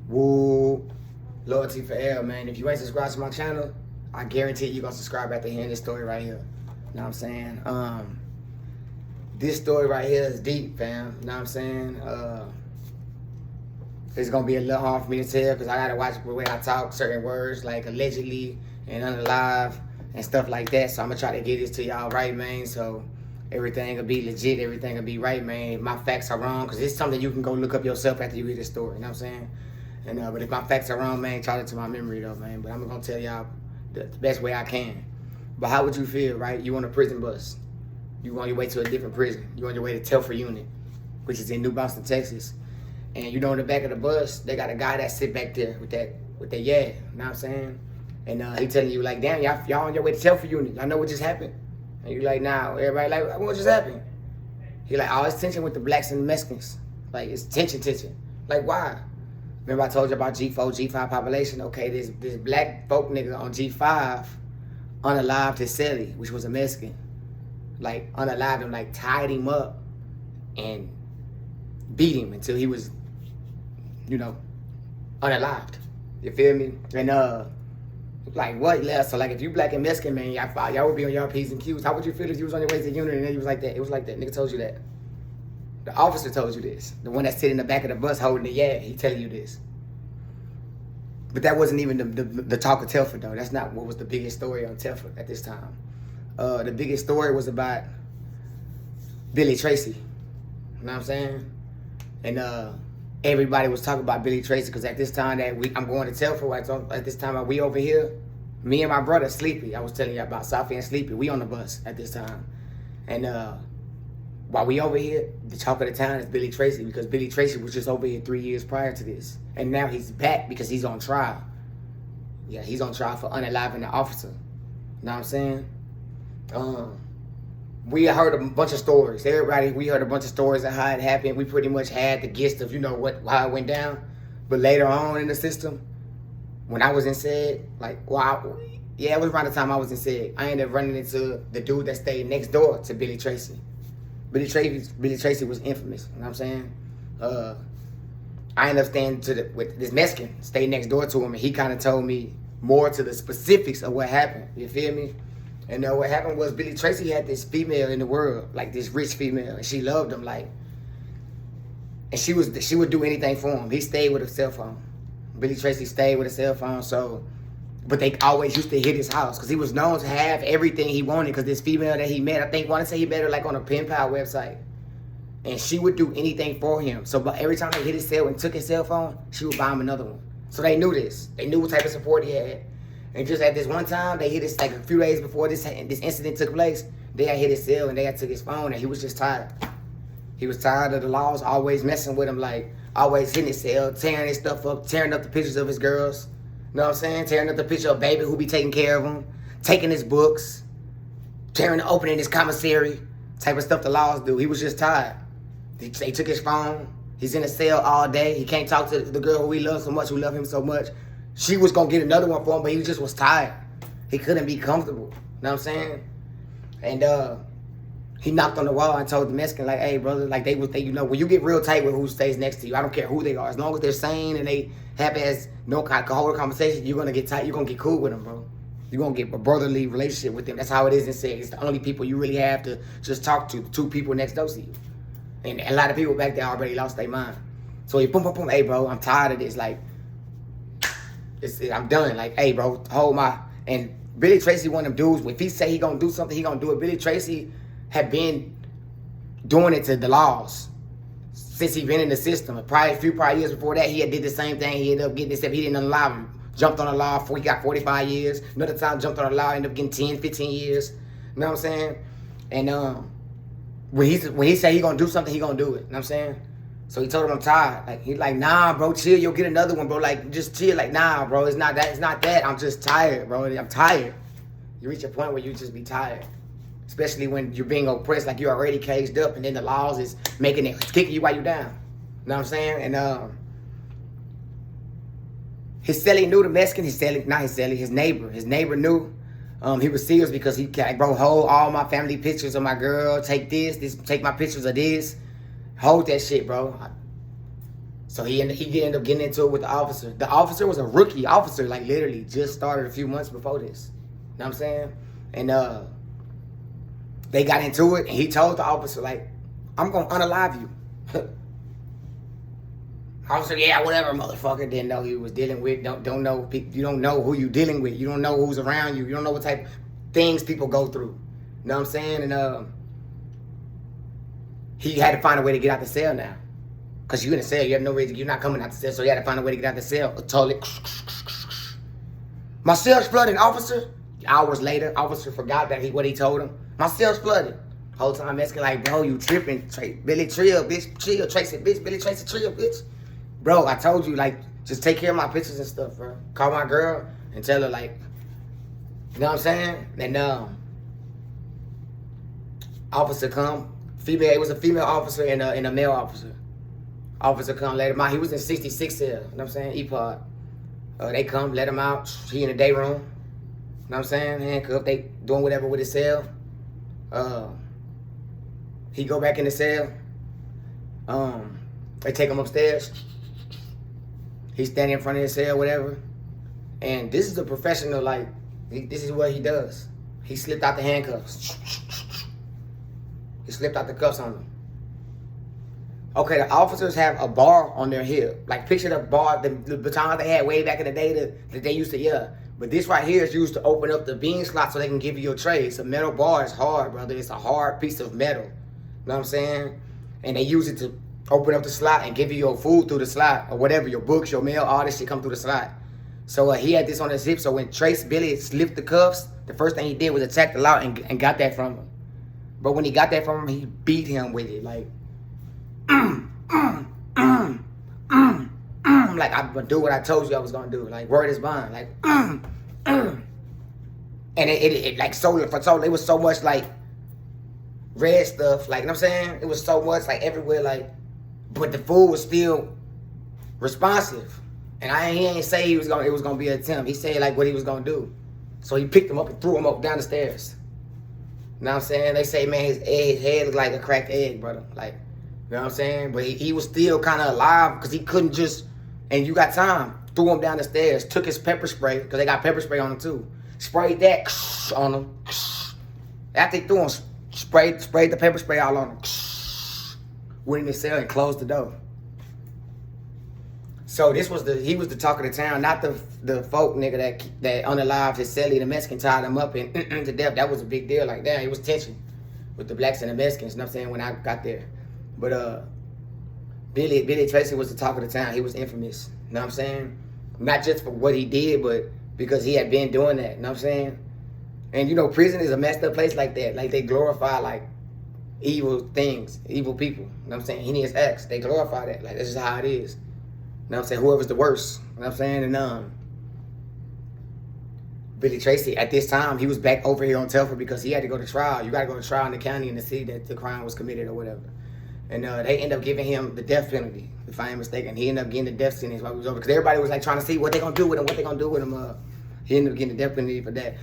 Woo. Loyalty forever, man. If you ain't subscribed to my channel, I guarantee you're going to subscribe after hearing this story right here. You know what I'm saying? This story right here is deep, fam. You know what I'm saying? It's going to be a little hard for me to tell because I got to watch the way I talk certain words like allegedly and unalive and stuff like that. So I'm going to try to get this to y'all right, man. So everything will be legit. Everything will be right, man. If my facts are wrong, because it's something you can go look up yourself after you hear this story. You know what I'm saying? And but if my facts are wrong, man, charge it to my memory, though, man. But I'm going to tell y'all the best way I can. But how would you feel, right? You on a prison bus. You on your way to a different prison. You on your way to Telford unit, which is in New Boston, Texas. And you know, in the back of the bus, they got a guy that sit back there with that yeah. You know what I'm saying? And he telling you like, damn, y'all on your way to Telford unit. Y'all know what just happened? And you like, nah. Everybody like, what just happened? He like, oh, it's tension with the blacks and the Mexicans. Like, it's tension. Like, why? Remember I told you about G4, G5 population? Okay, this black folk nigga on G5 unalived his celly, which was a Mexican. Like, unalived him, like, tied him up and beat him until he was, you know, unalived. You feel me? And, like, what? Yeah, so, like, if you black and Mexican, man, y'all would be on your P's and Q's. How would you feel if you was on your way to the unit and then you was like that? It was like that. Nigga told you that. The officer told you this. The one that's sitting in the back of the bus holding the yeah, he telling you this. But that wasn't even the talk of Telford, though. That's not what was the biggest story on Telford at this time. The biggest story was about Billy Tracy. You know what I'm saying? And everybody was talking about Billy Tracy because at this time that I'm going to Telford, at this time we over here, me and my brother Sleepy, I was telling you about Sophie and Sleepy, we on the bus at this time. And while we over here, the talk of the town is Billy Tracy because Billy Tracy was just over here 3 years prior to this. And now he's back because he's on trial. Yeah, he's on trial for unaliving the officer. You know what I'm saying? We heard a bunch of stories. We heard a bunch of stories of how it happened. We pretty much had the gist of, you know, how it went down. But later on in the system, when I was in SED, like, it was around the time I was in SED, I ended up running into the dude that stayed next door to Billy Tracy. Billy Tracy was infamous, you know what I'm saying? I ended up staying with this Mexican, stayed next door to him, and he kind of told me more to the specifics of what happened, you feel me? And what happened was Billy Tracy had this female in the world, like this rich female, and she loved him, like, and she would do anything for him. He stayed with a cell phone. Billy Tracy stayed with a cell phone, so, but they always used to hit his house because he was known to have everything he wanted because this female that he met, I think, wanted to say he met her like on a pen pal website. And she would do anything for him. So but every time they hit his cell and took his cell phone, she would buy him another one. So they knew this. They knew what type of support he had. And just at this one time, they hit his, like a few days before this incident took place, they had hit his cell and they had took his phone and he was just tired. He was tired of the laws always messing with him, like always hitting his cell, tearing his stuff up, tearing up the pictures of his girls. You know what I'm saying? Tearing up the picture of baby who be taking care of him, taking his books, opening his commissary, type of stuff the laws do. He was just tired. They took his phone. He's in a cell all day. He can't talk to the girl who he loves so much, who loved him so much. She was going to get another one for him, but he just was tired. He couldn't be comfortable. You know what I'm saying? And he knocked on the wall and told the Mexican, like, hey, brother, like you know, when you get real tight with who stays next to you, I don't care who they are. As long as they're sane and they have as no hold a conversation, you're going to get tight. You're going to get cool with them, bro. You're going to get a brotherly relationship with them. That's how it is in sex. It's the only people you really have to just talk to, two people next door to you. And a lot of people back there already lost their mind. So he boom, boom, boom, hey, bro, I'm tired of this. Like, I'm done. Like, hey, bro, hold my... And Billy Tracy, one of them dudes, if he say he gonna do something, he gonna do it. Billy Tracy had been doing it to the laws since he been in the system. A few prior years before that, he had did the same thing. He ended up getting, except he didn't unalive him. Jumped on the law, he got 45 years. Another time, jumped on the law, ended up getting 10, 15 years. You know what I'm saying? And when he say he gonna do something, he gonna do it. You know what I'm saying? So he told him I'm tired. Like, he's like, nah, bro, chill, you'll get another one, bro. Like, just chill. Like, nah, bro, it's not that. I'm just tired, bro. I'm tired. You reach a point where you just be tired. Especially when you're being oppressed, like you're already caged up, and then the laws is making it, kicking you while you're down. You know what I'm saying? And his celly knew the Mexican, his neighbor. His neighbor knew. He was serious because he, like, bro, hold all my family pictures of my girl. Take this, take my pictures of this. Hold that shit, bro. So he ended up getting into it with the officer. The officer was a rookie officer, like literally just started a few months before this. You know what I'm saying? And they got into it, and he told the officer, like, I'm gonna unalive you. Officer, yeah, whatever, motherfucker. Didn't know he was dealing with. Don't know. You don't know who you dealing with. You don't know who's around you. You don't know what type of things people go through. You know what I'm saying? And he had to find a way to get out the cell now. Because you're in the cell, you have no reason, you're not coming out the cell, so he had to find a way to get out the cell. Totally. My cell's flooded, officer. Hours later, officer forgot that what he told him. My cell's flooded. Whole time Mexican like, bro, you tripping. Billy Trill, bitch. Chill, Tracy, bitch. Billy Tracy, Trill, bitch. Bro, I told you, like, just take care of my pictures and stuff, bro. Call my girl and tell her, like, you know what I'm saying? And officer come. Female, it was a female officer and a male officer. Officer come, let him out. He was in 66 cell, you know what I'm saying? E-pod. They come, let him out. He in the day room. You know what I'm saying? Handcuffed. They doing whatever with his cell. He go back in the cell. They take him upstairs. He's standing in front of his cell, whatever. And this is a professional, like, this is what he does. He slipped out the handcuffs. He slipped out the cuffs on him. Okay, the officers have a bar on their hip. Like, picture the bar, the baton they had way back in the day that they used to, yeah. But this right here is used to open up the bean slot so they can give you your tray. It's a metal bar. It's hard, brother. It's a hard piece of metal. You know what I'm saying? And they use it to open up the slot and give you your food through the slot or whatever, your books, your mail, all this shit come through the slot. So he had this on his hip. So when Billy slipped the cuffs, the first thing he did was attack the law and got that from him. But when he got that from him, he beat him with it. Like, like, I'm gonna do what I told you I was gonna do. Like, word is bond. Like, and it like so it was so much like red stuff. Like, you know what I'm saying? It was so much like everywhere. Like, but the fool was still responsive. And he ain't say it was gonna be an attempt. He said like what he was gonna do. So he picked him up and threw him up down the stairs. You know what I'm saying? They say, man, his head looked like a cracked egg, brother. Like, you know what I'm saying? But he was still kind of alive because he couldn't just, and you got time, threw him down the stairs, took his pepper spray, because they got pepper spray on him too. Sprayed that on him. After he threw him, sprayed the pepper spray all on him. Went in the cell and closed the door. So he was the talk of the town, not the folk nigga that unalived his cellie, the Mexican tied him up and to death. That was a big deal. Like, damn, it was tension with the blacks and the Mexicans, you know what I'm saying, when I got there. But Billy Tracy was the talk of the town. He was infamous, you know what I'm saying? Not just for what he did, but because he had been doing that, you know what I'm saying? And you know, prison is a messed up place like that. Like, they glorify like evil things, evil people, you know what I'm saying? Heinous acts, they glorify that. Like, that's just how it is. You know what I'm saying? Whoever's the worst. You know what I'm saying? And Billy Tracy, at this time, he was back over here on Telford because he had to go to trial. You got to go to trial in the county and to see that the crime was committed or whatever. And they end up giving him the death penalty, if I ain't mistaken. He ended up getting the death sentence while he was over. Because everybody was like trying to see what they going to do with him, what they going to do with him. He ended up getting the death penalty for that.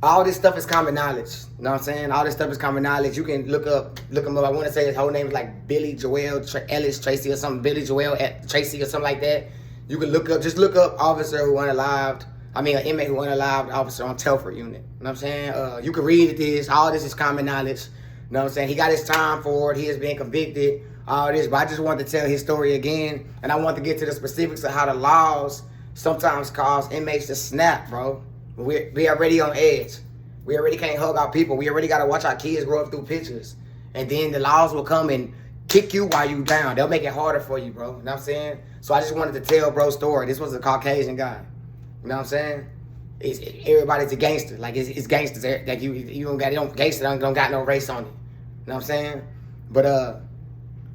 All this stuff is common knowledge. You know what I'm saying? All this stuff is common knowledge. You can look him up. I want to say his whole name is like Billy Joel Ellis Tracy or something. Billy Joel Tracy or something like that. You can just look up officer who unalived. I mean, an inmate who unalived officer on Telford unit. You know what I'm saying? You can read this. All this is common knowledge. You know what I'm saying? He got his time for it. He has been convicted. All this. But I just wanted to tell his story again. And I want to get to the specifics of how the laws sometimes cause inmates to snap, bro. We already on edge. We already can't hug our people. We already got to watch our kids grow up through pictures. And then the laws will come and kick you while you down. They'll make it harder for you, bro. You know what I'm saying? So I just wanted to tell bro's story. This was a Caucasian guy. You know what I'm saying? Everybody's a gangster. Like, it's gangsters. Like, gangster don't got no race on it. You know what I'm saying? But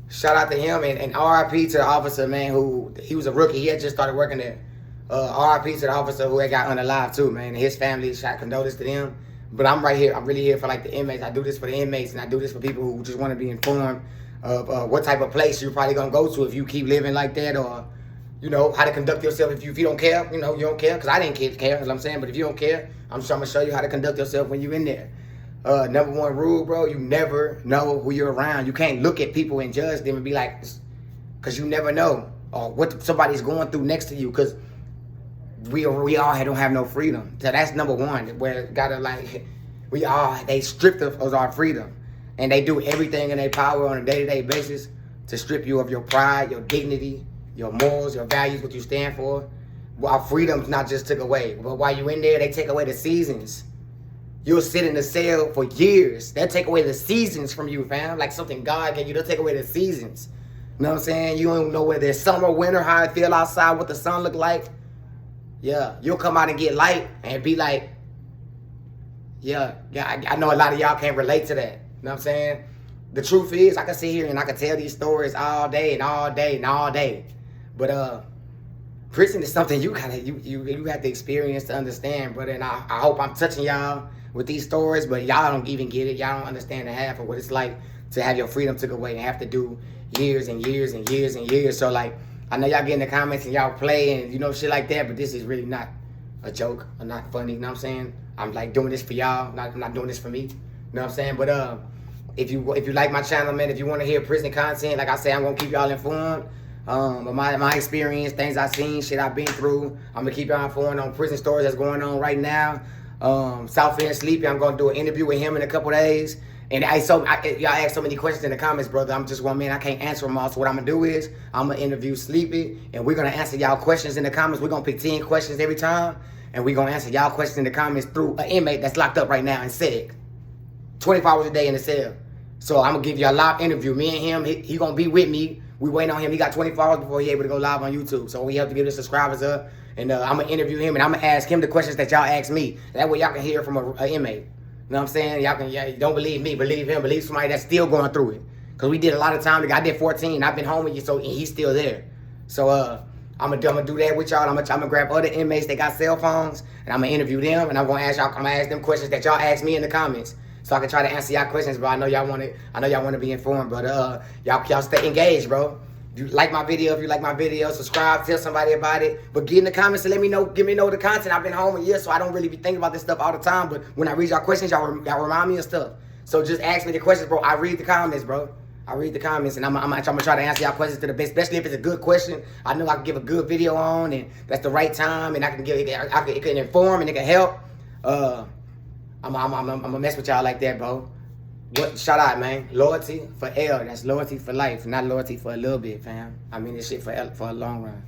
shout out to him and RIP to the officer, man, who he was a rookie. He had just started working there. RIP to the officer who had got unalive too, man. And his family, shot condolence to them. But I'm right here. I'm really here for like the inmates. I do this for the inmates, and I do this for people who just want to be informed of what type of place you're probably gonna go to if you keep living like that, or you know how to conduct yourself if you don't care. You know, you don't care, because I didn't care. You know what I'm saying? But if you don't care, I'm gonna show you how to conduct yourself when you're in there. Number one rule, bro, you never know who you're around. You can't look at people and judge them and be like, because you never know or what somebody's going through next to you, because we all don't have no freedom. So that's number one, where gotta like, they stripped us of our freedom. And they do everything in their power on a day-to-day basis to strip you of your pride, your dignity, your morals, your values, what you stand for. Well, our freedom's not just took away, but while you in there, they take away the seasons. You'll sit in the cell for years. They'll take away the seasons from you, fam. Like something God gave you, they'll take away the seasons. You know what I'm saying? You don't know whether it's summer, winter, how it feel outside, what the sun look like. Yeah, you'll come out and get light and be like, yeah, I know a lot of y'all can't relate to that. You know what I'm saying? The truth is, I can sit here and I can tell these stories all day and all day and all day. But prison is something you have to experience to understand, brother. And I hope I'm touching y'all with these stories, but y'all don't even get it. Y'all don't understand the half of what it's like to have your freedom took away and have to do years and years and years and years. So like, I know y'all get in the comments and y'all play and you know shit like that, but this is really not a joke or not funny. You know what I'm saying? I'm like doing this for y'all. I'm not doing this for me. You know what I'm saying? But if you like my channel, man, if you want to hear prison content, like I say, I'm gonna keep y'all informed. But my experience, things I've seen, shit I've been through. I'm gonna keep y'all informed on prison stories that's going on right now. South End Sleepy, I'm gonna do an interview with him in a couple days. And y'all asked so many questions in the comments, brother. I'm just one man. I can't answer them all. So what I'm gonna do is I'm gonna interview Sleepy, and we're gonna answer y'all questions in the comments. We're gonna pick 10 questions every time, and we're gonna answer y'all questions in the comments through an inmate that's locked up right now in SEG, 24 hours a day in the cell. So I'm gonna give you a live interview. Me and him, he gonna be with me. We waiting on him. He got 24 hours before he able to go live on YouTube. So we have to get the subscribers up, and I'm gonna interview him, and I'm gonna ask him the questions that y'all ask me. That way y'all can hear from an inmate. You know what I'm saying? Y'all can, don't believe me, believe him, believe somebody that's still going through it. Because we did a lot of time. I did 14. I've been home with you, so he's still there. So I'm gonna do that with y'all. I'm gonna grab other inmates that got cell phones, and I'm gonna interview them, and I'm gonna ask them questions that y'all ask me in the comments, so I can try to answer y'all questions. But I know y'all want to be informed. But y'all stay engaged, bro. If you like my video, subscribe, tell somebody about it. But get in the comments and let me know the content. I've been home a year, so I don't really be thinking about this stuff all the time. But when I read y'all questions, y'all remind me of stuff. So just ask me the questions, bro. I read the comments, bro. I read the comments, and I'm gonna try to answer y'all questions to the best, especially if it's a good question. I know I can give a good video on, and that's the right time, and it can inform and it can help. I'm gonna mess with y'all like that, bro. Shout out, man. Loyalty for L. That's loyalty for life, not loyalty for a little bit, fam. I mean this shit for a long run.